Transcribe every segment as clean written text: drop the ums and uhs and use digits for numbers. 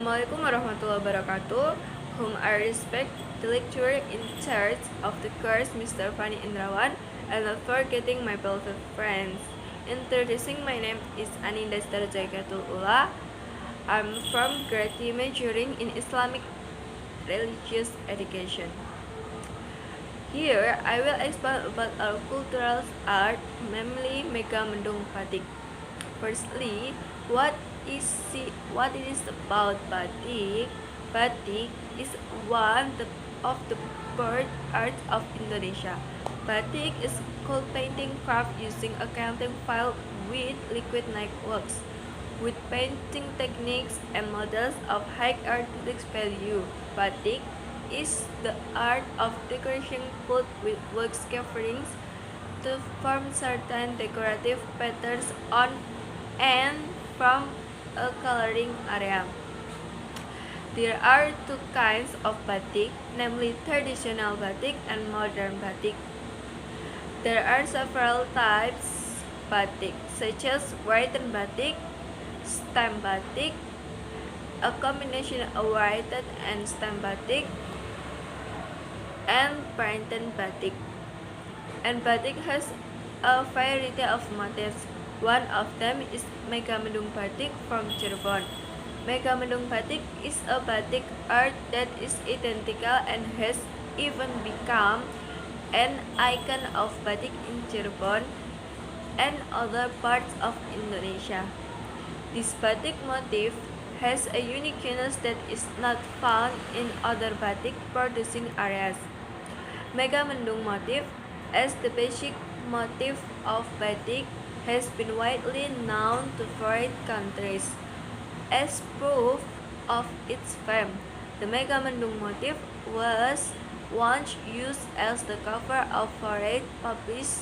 Assalamualaikum warahmatullahi wabarakatuh. Whom I respect the lecturer in charge of the course, Mr. Fani Indrawan, and not forgetting my beloved friends. Introducing my name is Aninda Sitta Rozakiatul. I'm from grade 3 majoring in Islamic religious education. Here, I will explain about our cultural art, namely Mega Mendung Batik. Firstly, what it is about batik? Batik is one of the bird arts of Indonesia. Batik is cold painting craft using a counting file with liquid night wax, with painting techniques and models of high artistic value. Batik is the art of decoration food with wax coverings to form certain decorative patterns on and from a coloring area. There are two kinds of batik, namely traditional batik and modern batik. There are several types batik, such as written batik, stamp batik, a combination of written and stamp batik, and printed batik. And batik has a variety of motifs. One of them is Mega Mendung Batik from Cirebon. Mega Mendung Batik is a batik art that is identical and has even become an icon of batik in Cirebon and other parts of Indonesia. This batik motif has a uniqueness that is not found in other batik producing areas. Mega Mendung motif, as the basic motif of batik, has been widely known to foreign countries. As proof of its fame, the Mega Mendung motif was once used as the cover of foreign published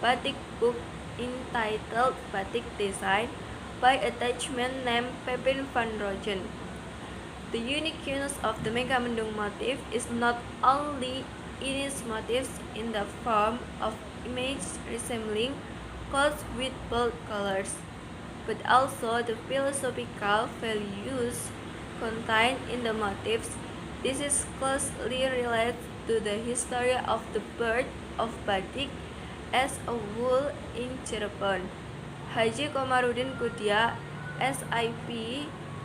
batik book entitled Batik Design by a Dutchman named Pepin van Rogen. The uniqueness of the Mega Mendung motif is not only in its motifs in the form of images resembling clothes with bold colors, but also the philosophical values contained in the motifs. This is closely related to the history of the birth of batik as a wool in Cirebon. Haji Komarudin Kudia, SIP,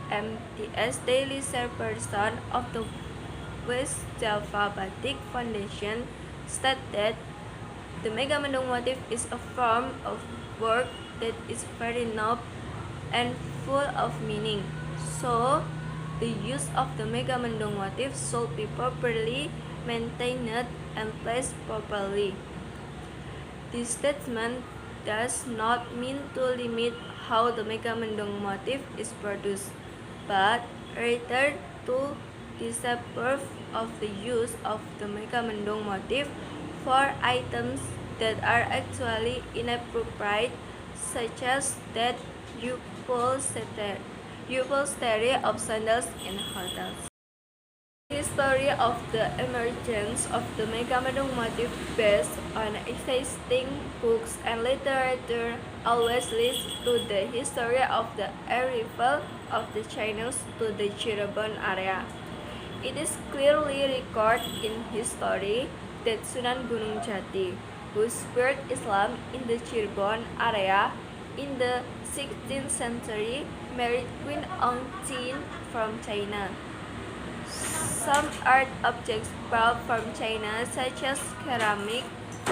MTS Daily Chairperson of the West Java Batik Foundation, stated that the Mega Mendung motif is a form of work that is very noble and full of meaning. So, the use of the Mega Mendung motif should be properly maintained and placed properly. This statement does not mean to limit how the Mega Mendung motif is produced, but rather to disapprove of the use of the Mega Mendung motif for items that are actually inappropriate, such as that upholstery of sandals in hotels. The history of the emergence of the Mega Mendung motif based on existing books and literature always leads to the history of the arrival of the Chinese to the Cirebon area. It is clearly recorded in history that Sunan Gunung Jati, who spread Islam in the Cirebon area in the 16th century, married Queen Ongqin from China. Some art objects brought from China, such as ceramic,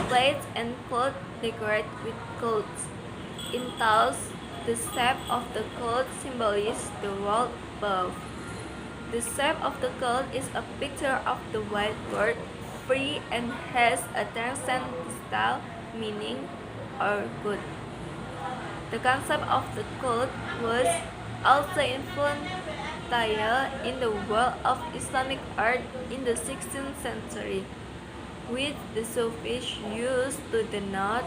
plates, and cloth, decorate with clouds. In Taos, the shape of the cloud symbolizes the world above. The shape of the cloud is a picture of the white word free and has a transcendental meaning or good. The concept of the cloud was also influential in the world of Islamic art in the 16th century, with the Sufis used to denote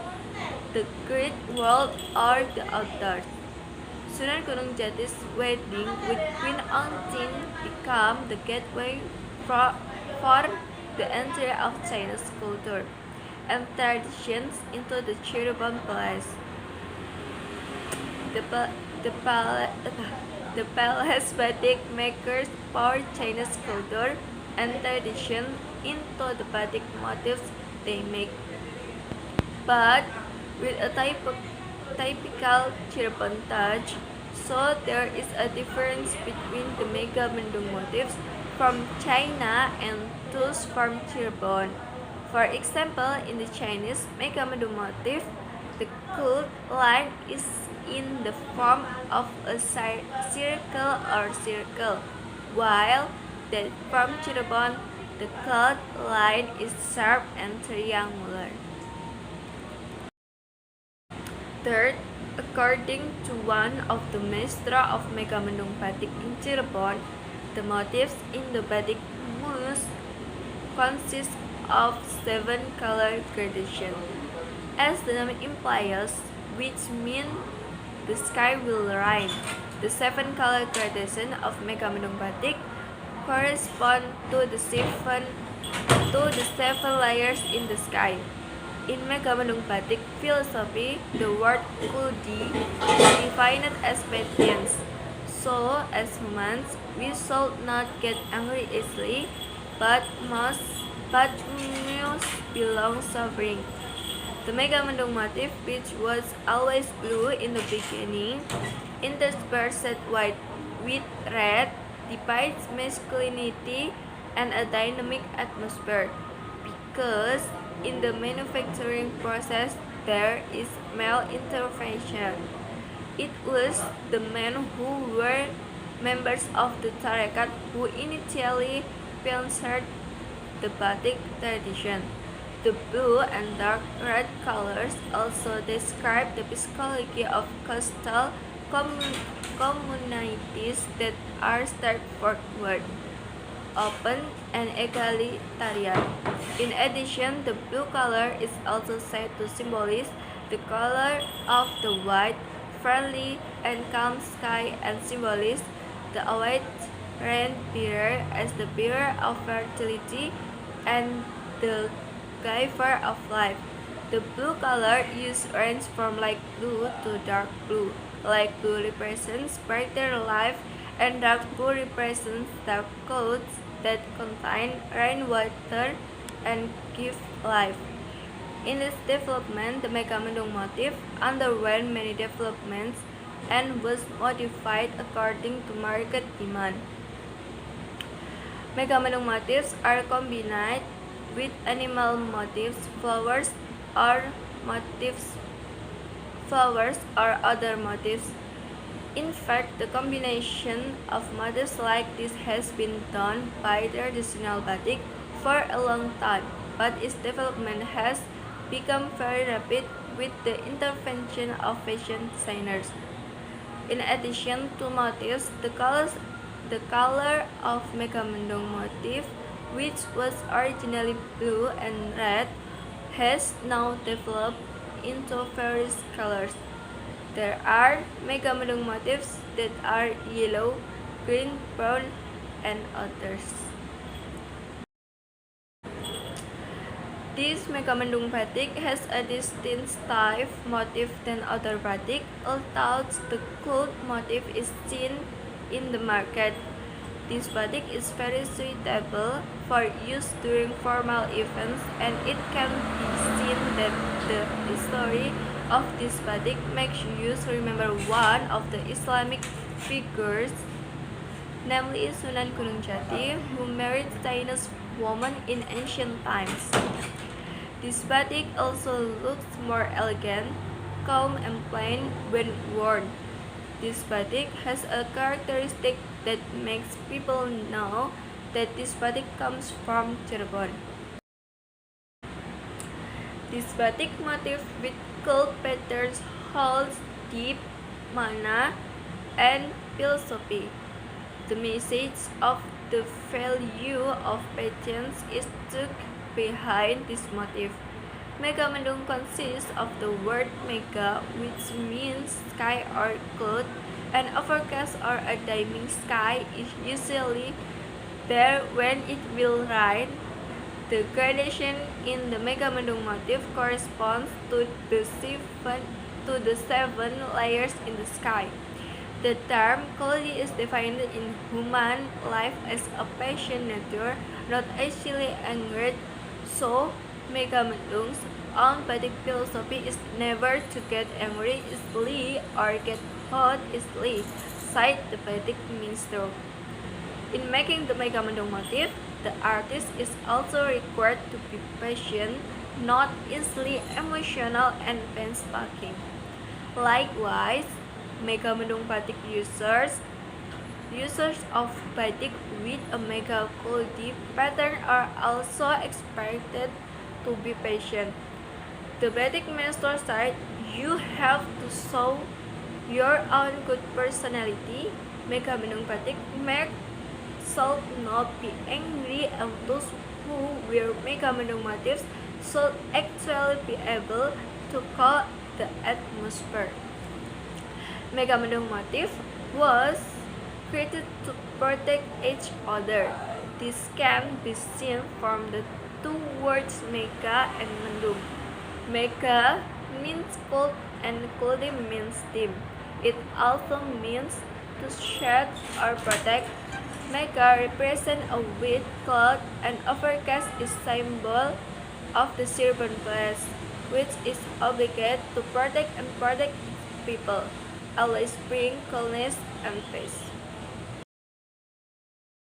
the great world or the outdoors. Sunan Gunung Jati's wedding with Queen Ongqin became the gateway for the entry of Chinese culture and traditions into the Cirebon Palace. The The palace batik makers pour Chinese culture and tradition into the batik motifs they make, but with a typical Cirebon touch. So there is a difference between the Megamendung motifs from China and those from Cirebon. For example, in the Chinese Megamendung motif, the cut line is in the form of a circle or circle, while that from Cirebon, the cut line is sharp and triangular. Third, according to one of the maestra of Megamendung batik in Cirebon, the motifs in the batik must consist of 7 color gradation. As the name implies, which means the sky will rain. The 7 color gradation of Megamendung batik correspond to the seven layers in the sky. In Megamendung batik philosophy, the word kudi is defined as patience. So, as humans, we should not get angry easily, but must belong suffering. The Megamendung motif, which was always blue in the beginning, interspersed white with red, depicts masculinity and a dynamic atmosphere, because in the manufacturing process there is male intervention. It was the men who were members of the tarekat who initially pioneered the batik tradition. The blue and dark red colors also describe the psychology of coastal communities that are straightforward, open, and egalitarian. In addition, the blue color is also said to symbolize the color of the white, friendly, and calm sky, and symbolize the white rain-bearer as the bearer of fertility and the giver of life. The blue color use range from light blue to dark blue. Light blue represents brighter life, and dark blue represents dark clouds that contain rainwater and give life. In its development, the Megamendung motif underwent many developments and was modified according to market demand. Megamendung motifs are combined with animal motifs, flowers, or other motifs. In fact, the combination of motifs like this has been done by traditional batik for a long time, but its development has become very rapid with the intervention of fashion designers. In addition to motifs, the color of Megamendung motif, which was originally blue and red, has now developed into various colors. There are Megamendung motifs that are yellow, green, brown, and others. This Megamendung batik has a distinctive motif than other batik, although the cut motif is seen in the market. This batik is very suitable for use during formal events, and it can be seen that the history of this batik makes you remember one of the Islamic figures, namely Sunan Gunung Jati, who married Chinese women in ancient times. This batik also looks more elegant, calm, and plain when worn. This batik has a characteristic that makes people know that this batik comes from Cirebon. This batik motif with gold patterns holds deep mana and philosophy. The message of the value of patience is stuck behind this motif. Megamendung consists of the word mega, which means sky or cloud. An overcast or a dimming sky is usually there when it will rain. The gradation in the Megamendung motif corresponds to the seven layers in the sky. The term quality is defined in human life as a patient nature, not actually angered. So, Megamendung's own Vedic philosophy is never to get angry easily or get hot easily, cite the Vedic minstrel. In making the Megamendung motif, the artist is also required to be patient, not easily emotional and painstaking. Likewise, Megamendung batik users of batik with a mega quality pattern are also expected to be patient. The batik master said, you have to show your own good personality. Megamendung batik make should not be angry, and those who wear Megamendung motifs should actually be able to calm the atmosphere. Megamendung motif was created to protect each other. This can be seen from the two words Mega and Mendung. Mega means cold and Kuldi means dim. It also means to shed or protect. Mega represents a white cloud, and overcast is symbol of the serpent place, which is obligated to protect its people, always bring coolness and peace.